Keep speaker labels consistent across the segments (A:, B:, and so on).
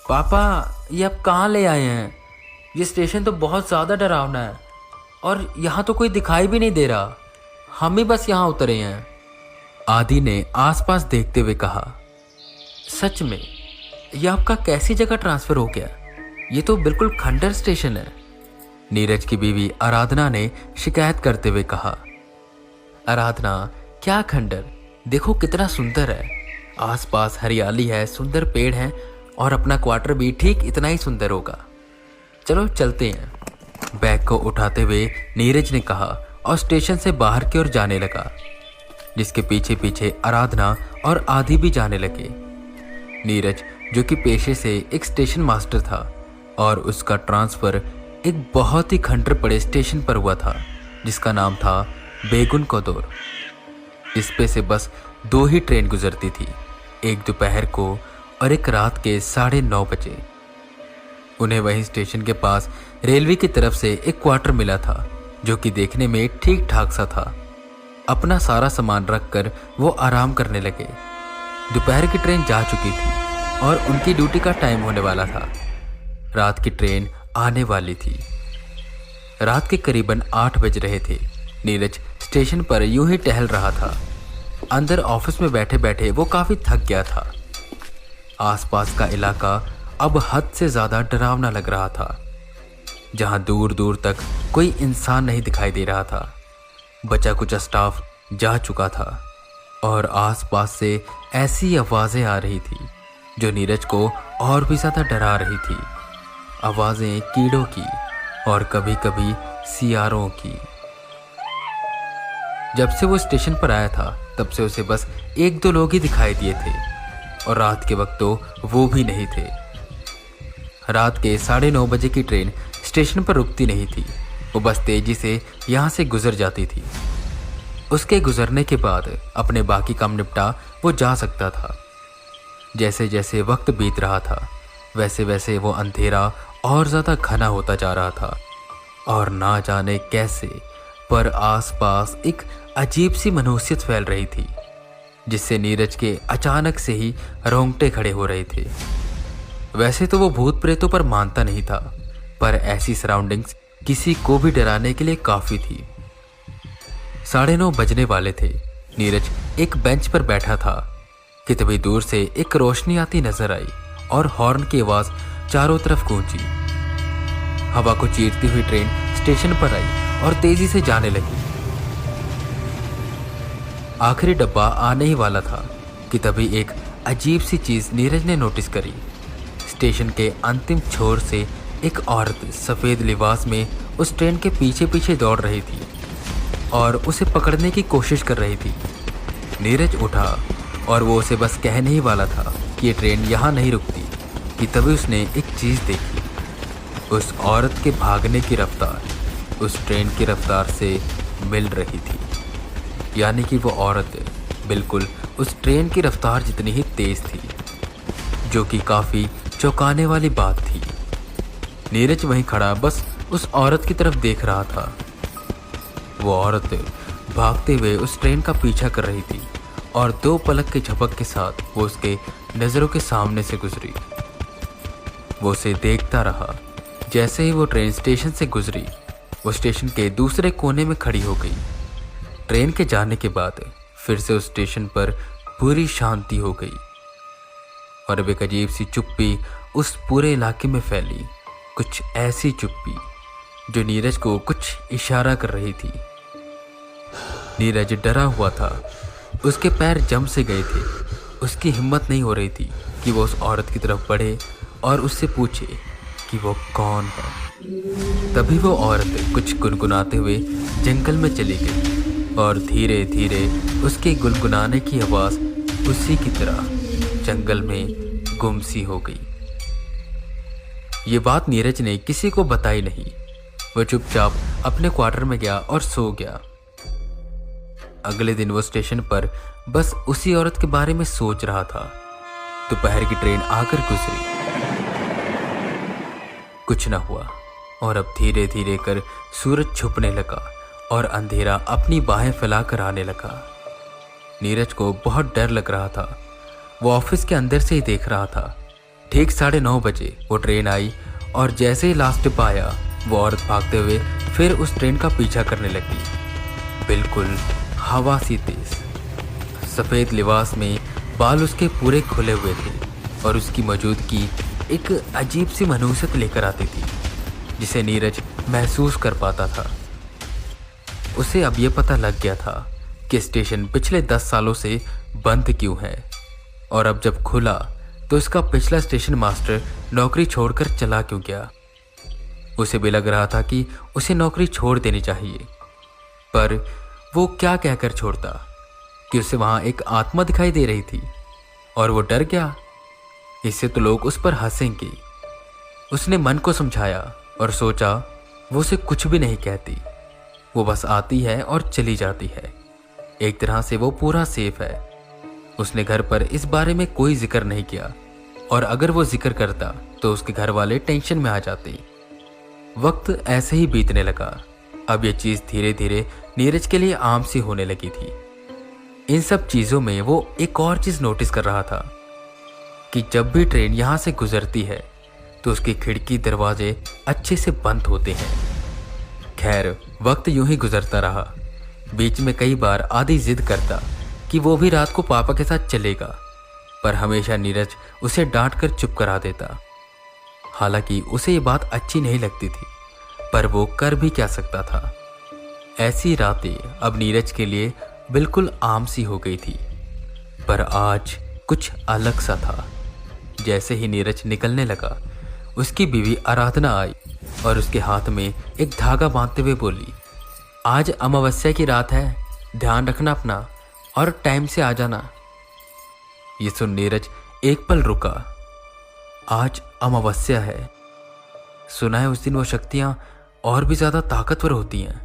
A: पापा, ये आप कहाँ ले आए हैं? ये स्टेशन तो बहुत ज़्यादा डरावना है और यहाँ तो कोई दिखाई भी नहीं दे रहा। हम ही बस यहाँ उतरे हैं। आदि ने आसपास देखते हुए कहा, सच में ये आपका कैसी जगह ट्रांसफ़र हो गया? ये तो बिल्कुल खंडर स्टेशन है। नीरज की बीवी आराधना ने शिकायत करते हुए कहा, आराधना, क्या खंडर? देखो कितना सुंदर है। आसपास हरियाली है, सुंदर पेड़ हैं और अपना क्वार्टर भी ठीक इतना ही सुंदर होगा। चलो चलते हैं। बैग को उठाते हुए नीरज ने कहा और स्टेशन से बाहर की ओर जाने लगा, जिसके पीछे पीछे आराधना और आदि भी जाने लगे। नीरज, जो कि पेशे से एक स्टेशन मास्टर था और उसका ट्रांसफ़र एक बहुत ही खंडर पड़े स्टेशन पर हुआ था जिसका नाम था बेगुन कोदोर। इस पे से बस 2 ही ट्रेन गुजरती थी, एक दोपहर को और एक रात के 9:30 बजे। उन्हें वहीं स्टेशन के पास रेलवे की तरफ से एक क्वार्टर मिला था जो कि देखने में ठीक ठाक सा था। अपना सारा सामान रखकर वो आराम करने लगे। दोपहर की ट्रेन जा चुकी थी और उनकी ड्यूटी का टाइम होने वाला था। रात की ट्रेन आने वाली थी। रात के करीबन 8 बज रहे थे। नीरज स्टेशन पर यूं ही टहल रहा था। अंदर ऑफिस में बैठे बैठे वो काफी थक गया था। आसपास का इलाका अब हद से ज्यादा डरावना लग रहा था। जहां दूर दूर तक कोई इंसान नहीं दिखाई दे रहा था। बचा कुचा स्टाफ जा चुका था और आसपास से ऐसी आवाजें आ रही थी जो नीरज को और भी ज्यादा डरा रही थी। आवाजें कीड़ों की और कभी कभी सियारों की। जब से वो स्टेशन पर आया था तब से उसे बस 1-2 लोग ही दिखाई दिए थे और रात के वक्त तो वो भी नहीं थे। रात के 9:30 बजे की ट्रेन स्टेशन पर रुकती नहीं थी, वो बस तेजी से यहाँ से गुजर जाती थी। उसके गुजरने के बाद अपने बाकी काम निपटा वो जा सकता था। जैसे जैसे वक्त बीत रहा था वैसे वैसे वो अंधेरा और ज़्यादा घना होता जा रहा था और ना जाने कैसे पर आसपास एक अजीब सी मनहूसियत फैल रही थी जिससे नीरज के अचानक से ही रोंगटे खड़े हो रहे थे। वैसे तो वो भूत प्रेतों पर मानता नहीं था, पर ऐसी सराउंडिंग्स किसी को भी डराने के लिए काफ़ी थी। 9:30 बजने वाले थे। नीरज एक बेंच पर बैठा था कि तभी दूर से एक रोशनी आती नजर आई और हॉर्न की आवाज़ चारों तरफ गूंजी। हवा को चीरती हुई ट्रेन स्टेशन पर आई और तेजी से जाने लगी। आखिरी डब्बा आने ही वाला था कि तभी एक अजीब सी चीज नीरज ने नोटिस करी। स्टेशन के अंतिम छोर से एक औरत सफेद लिबास में उस ट्रेन के पीछे पीछे दौड़ रही थी और उसे पकड़ने की कोशिश कर रही थी। नीरज उठा और वो उसे बस कहने ही वाला था कि ये ट्रेन यहाँ नहीं रुकती कि तभी उसने एक चीज देखी। उस औरत के भागने की रफ्तार उस ट्रेन की रफ्तार से मिल रही थी, यानी कि वो औरत बिल्कुल उस ट्रेन की रफ्तार जितनी ही तेज थी, जो कि काफी चौंकाने वाली बात थी। नीरज वहीं खड़ा बस उस औरत की तरफ देख रहा था। वो औरत भागते हुए उस ट्रेन का पीछा कर रही थी और 2 पलक के झपक के साथ वो उसके नज़रों के सामने से गुजरी। वो उसे देखता रहा। जैसे ही वो ट्रेन स्टेशन से गुजरी वो स्टेशन के दूसरे कोने में खड़ी हो गई। ट्रेन के जाने के बाद फिर से उस स्टेशन पर पूरी शांति हो गई और अब एक अजीब सी चुप्पी उस पूरे इलाके में फैली। कुछ ऐसी चुप्पी जो नीरज को कुछ इशारा कर रही थी। नीरज डरा हुआ था, उसके पैर जम से गए थे। उसकी हिम्मत नहीं हो रही थी कि वो उस औरत की तरफ बढ़े और उससे पूछे कि वो कौन है। तभी वो औरत कुछ गुनगुनाते हुए जंगल में चली गई और धीरे धीरे उसके गुनगुनाने की आवाज़ उसी की तरह जंगल में गुम सी हो गई। ये बात नीरज ने किसी को बताई नहीं। वो चुपचाप अपने क्वार्टर में गया और सो गया। अगले दिन वो स्टेशन पर बस उसी औरत के बारे में सोच रहा था। दोपहर की ट्रेन आकर गुजरी, कुछ न हुआ और अब धीरे धीरे कर सूरज छुपने लगा और अंधेरा अपनी बाहें फैलाकर आने लगा। नीरज को बहुत डर लग रहा था। वो ऑफिस के अंदर से ही देख रहा था। ठीक 9:30 बजे वो ट्रेन आई और जैसे ही लास्ट डिब्बा आया वो औरत भागते हुए फिर उस ट्रेन का पीछा करने लगी, बिल्कुल हवा सी तेज। सफ़ेद लिबास में बाल उसके पूरे खुले हुए थे और उसकी मौजूदगी एक अजीब सी मनहूसत लेकर आती थी जिसे नीरज महसूस कर पाता था। उसे अब ये पता लग गया था कि स्टेशन पिछले 10 सालों से बंद क्यों है, और अब जब खुला तो इसका पिछला स्टेशन मास्टर नौकरी छोड़कर चला क्यों गया। उसे भी लग रहा था कि उसे नौकरी छोड़ देनी चाहिए, पर वो क्या कहकर छोड़ता कि उसे वहां एक आत्मा दिखाई दे रही थी और वो डर गया। इससे तो लोग उस पर हंसेंगे। उसने मन को समझाया और सोचा वो उसे कुछ भी नहीं कहती, वो बस आती है और चली जाती है। एक तरह से वो पूरा सेफ है। उसने घर पर इस बारे में कोई जिक्र नहीं किया, और अगर वो जिक्र करता तो उसके घर वाले टेंशन में आ जाते। वक्त ऐसे ही बीतने लगा। अब ये चीज़ धीरे धीरे नीरज के लिए आम सी होने लगी थी। इन सब चीज़ों में वो एक और चीज़ नोटिस कर रहा था कि जब भी ट्रेन यहाँ से गुजरती है तो उसकी खिड़की दरवाजे अच्छे से बंद होते हैं। खैर, वक्त यूं ही गुजरता रहा। बीच में कई बार आधी जिद करता कि वो भी रात को पापा के साथ चलेगा, पर हमेशा नीरज उसे डांट कर चुप करा देता। हालांकि उसे ये बात अच्छी नहीं लगती थी, पर वो कर भी क्या सकता था। ऐसी रातें अब नीरज के लिए बिल्कुल आम सी हो गई थी, पर आज कुछ अलग सा था। जैसे ही नीरज निकलने लगा, उसकी बीवी आराधना आई और उसके हाथ में एक धागा बांधते हुए बोली, आज अमावस्या की रात है, ध्यान रखना अपना और टाइम से आ जाना। ये सुन नीरज एक पल रुका। आज अमावस्या है। सुना है उस दिन वो शक्तियां और भी ज्यादा ताकतवर होती हैं।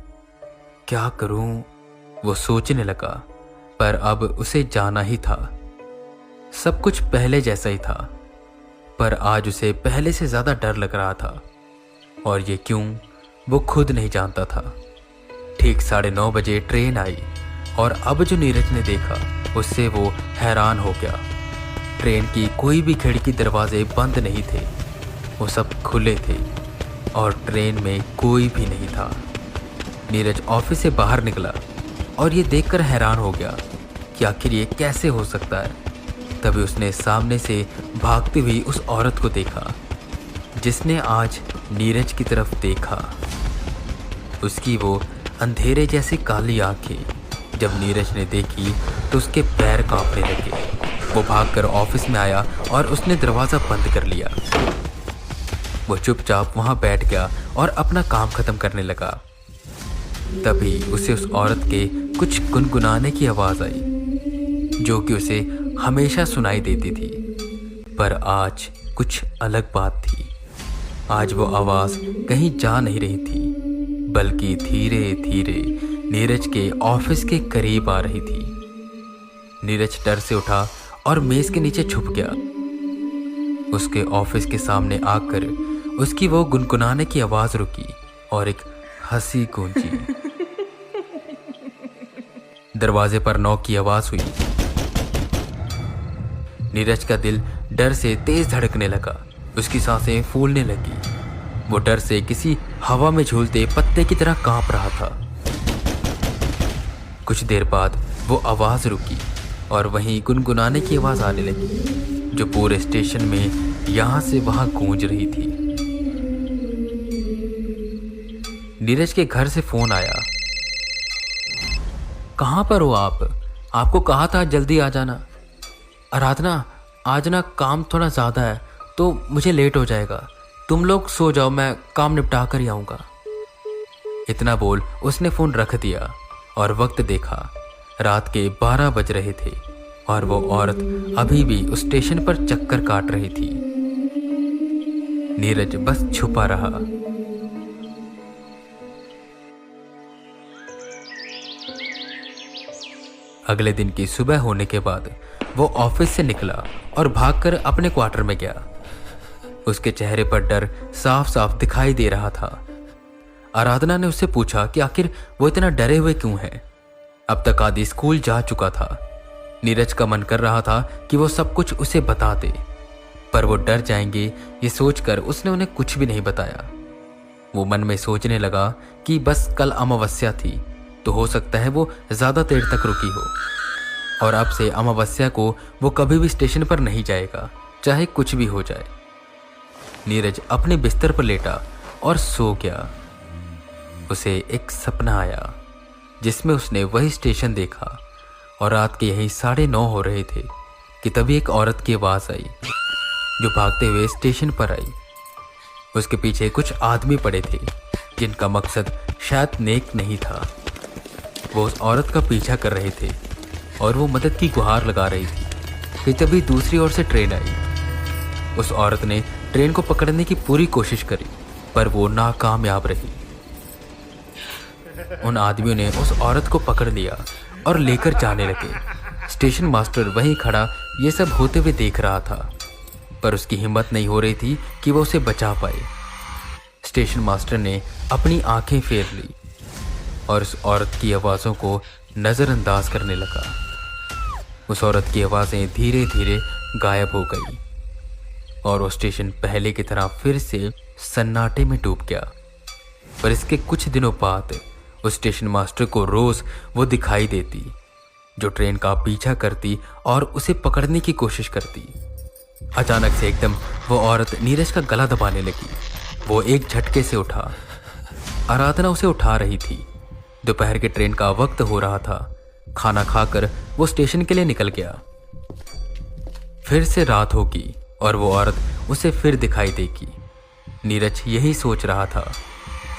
A: क्या करूं, वो सोचने लगा, पर अब उसे जाना ही था। सब कुछ पहले जैसा ही था, पर आज उसे पहले से ज्यादा डर लग रहा था, और ये क्यों वो खुद नहीं जानता था। ठीक 9:30 बजे ट्रेन आई और अब जो नीरज ने देखा उससे वो हैरान हो गया। ट्रेन की कोई भी खिड़की दरवाजे बंद नहीं थे, वो सब खुले थे और ट्रेन में कोई भी नहीं था। नीरज ऑफिस से बाहर निकला और ये देखकर हैरान हो गया कि आखिर ये कैसे हो सकता है। तभी उसने सामने से भागती हुई उस औरत को देखा जिसने आज नीरज की तरफ देखा। उसकी वो अंधेरे जैसी काली आंखें जब नीरज ने देखी तो उसके पैर कांपने लगे। वो भागकर ऑफिस में आया और उसने दरवाज़ा बंद कर लिया। वो चुपचाप वहां बैठ गया और अपना काम खत्म करने लगा। तभी उसे उस औरत के कुछ गुनगुनाने की आवाज़ आई, जो कि उसे हमेशा सुनाई देती थी, पर आज कुछ अलग बात थी। आज वो आवाज़ कहीं जा नहीं रही थी, बल्कि धीरे धीरे नीरज के ऑफिस के करीब आ रही थी। नीरज डर से उठा और मेज के नीचे छुप गया। उसके ऑफिस के सामने आकर उसकी वो गुनगुनाने की आवाज़ रुकी और एक हंसी गूंजी। दरवाजे पर नॉक की आवाज़ हुई। नीरज का दिल डर से तेज धड़कने लगा, उसकी सांसें फूलने लगी। वो डर से किसी हवा में झूलते पत्ते की तरह कांप रहा था। कुछ देर बाद वो आवाज़ रुकी और वहीं गुनगुनाने की आवाज़ आने लगी, जो पूरे स्टेशन में यहाँ से वहाँ गूंज रही थी। नीरज के घर से फ़ोन आया। कहाँ पर हो आप? आपको कहा था जल्दी आ जाना। आराधना, आज ना काम थोड़ा ज़्यादा है तो मुझे लेट हो जाएगा। तुम लोग सो जाओ, मैं काम निपटा कर ही आऊँगा। इतना बोल उसने फ़ोन रख दिया और वक्त देखा। रात के 12 बज रहे थे और वो औरत अभी भी उस स्टेशन पर चक्कर काट रही थी। नीरज बस छुपा रहा। अगले दिन की सुबह होने के बाद वो ऑफिस से निकला और भागकर अपने क्वार्टर में गया। उसके चेहरे पर डर साफ साफ दिखाई दे रहा था। आराधना ने उससे पूछा कि आखिर वो इतना डरे हुए क्यों है। अब तक आदि स्कूल जा चुका था। नीरज का मन कर रहा था कि वो सब कुछ उसे बता दे, पर वो डर जाएंगे ये सोचकर उसने उन्हें कुछ भी नहीं बताया। वो मन में सोचने लगा कि बस कल अमावस्या थी तो हो सकता है वो ज़्यादा देर तक रुकी हो, और अब से अमावस्या को वो कभी भी स्टेशन पर नहीं जाएगा, चाहे कुछ भी हो जाए। नीरज अपने बिस्तर पर लेटा और सो गया। उसे एक सपना आया जिसमें उसने वही स्टेशन देखा और रात के यही 9:30 हो रहे थे कि तभी एक औरत की आवाज़ आई जो भागते हुए स्टेशन पर आई। उसके पीछे कुछ आदमी पड़े थे जिनका मकसद शायद नेक नहीं था। वो उस औरत का पीछा कर रहे थे और वो मदद की गुहार लगा रही थी कि तभी दूसरी ओर से ट्रेन आई। उस औरत ने ट्रेन को पकड़ने की पूरी कोशिश करी पर वो नाकामयाब रही। उन आदमियों ने उस औरत को पकड़ लिया और लेकर जाने लगे। स्टेशन मास्टर वहीं खड़ा ये सब होते हुए देख रहा था, पर उसकी हिम्मत नहीं हो रही थी कि वो उसे बचा पाए। स्टेशन मास्टर ने अपनी आंखें फेर ली और उस औरत की आवाज़ों को नज़रअंदाज करने लगा। उस औरत की आवाज़ें धीरे धीरे गायब हो गई और वो स्टेशन पहले की तरह फिर से सन्नाटे में डूब गया। पर इसके कुछ दिनों बाद उस स्टेशन मास्टर को रोज़ वो दिखाई देती जो ट्रेन का पीछा करती और उसे पकड़ने की कोशिश करती। अचानक से एकदम वो औरत नीरज का गला दबाने लगी। वो एक झटके से उठा। आराधना उसे उठा रही थी। दोपहर के ट्रेन का वक्त हो रहा था। खाना खाकर वो स्टेशन के लिए निकल गया। फिर से रात होगी और वो औरत उसे फिर दिखाई देगी। नीरज यही सोच रहा था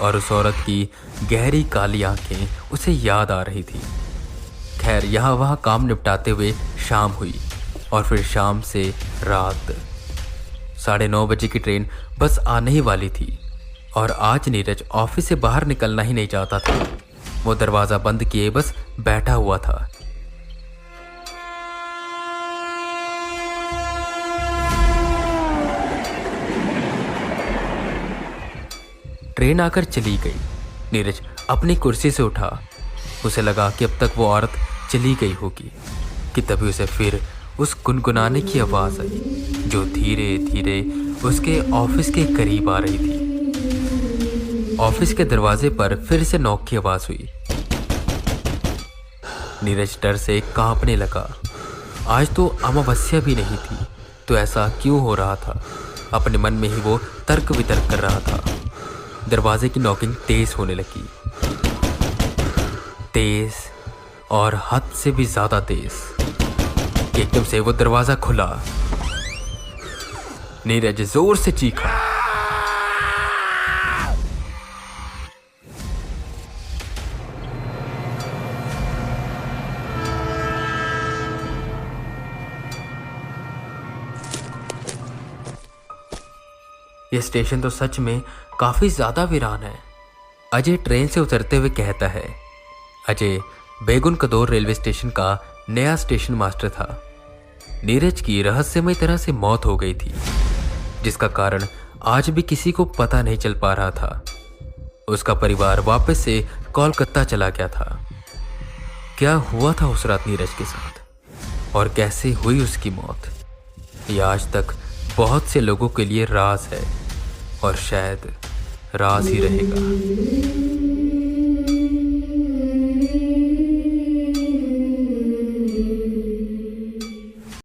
A: और उस औरत की गहरी काली आंखें उसे याद आ रही थी। खैर यहाँ वहाँ काम निपटाते हुए शाम हुई और फिर शाम से रात। 9:30 बजे की ट्रेन बस आने ही वाली थी और आज नीरज ऑफिस से बाहर निकलना ही नहीं चाहता था। वो दरवाज़ा बंद किए बस बैठा हुआ था। ट्रेन आकर चली गई। नीरज अपनी कुर्सी से उठा। उसे लगा कि अब तक वो औरत चली गई होगी कि तभी उसे फिर उस गुनगुनाने की आवाज़ आई जो धीरे धीरे उसके ऑफिस के करीब आ रही थी। ऑफिस के दरवाजे पर फिर से नॉक की आवाज़ हुई। नीरज डर से कांपने लगा। आज तो अमावस्या भी नहीं थी तो ऐसा क्यों हो रहा था। अपने मन में ही वो तर्क वितर्क कर रहा था। दरवाजे की नॉकिंग तेज होने लगी, तेज और हद से भी ज्यादा तेज। एकदम से वो दरवाजा खुला। नीरज जोर से चीखा। यह स्टेशन तो सच में काफी ज्यादा वीरान है। अजय ट्रेन से उतरते हुए कहता है। अजय बेगुन कदौर रेलवे स्टेशन का नया स्टेशन मास्टर था। नीरज की रहस्यमय तरह से मौत हो गई थी जिसका कारण आज भी किसी को पता नहीं चल पा रहा था। उसका परिवार वापस से कोलकाता चला गया था। क्या हुआ था उस रात नीरज के साथ और कैसे हुई उसकी मौत, यह आज तक बहुत से लोगों के लिए राज है और शायद राज ही रहेगा।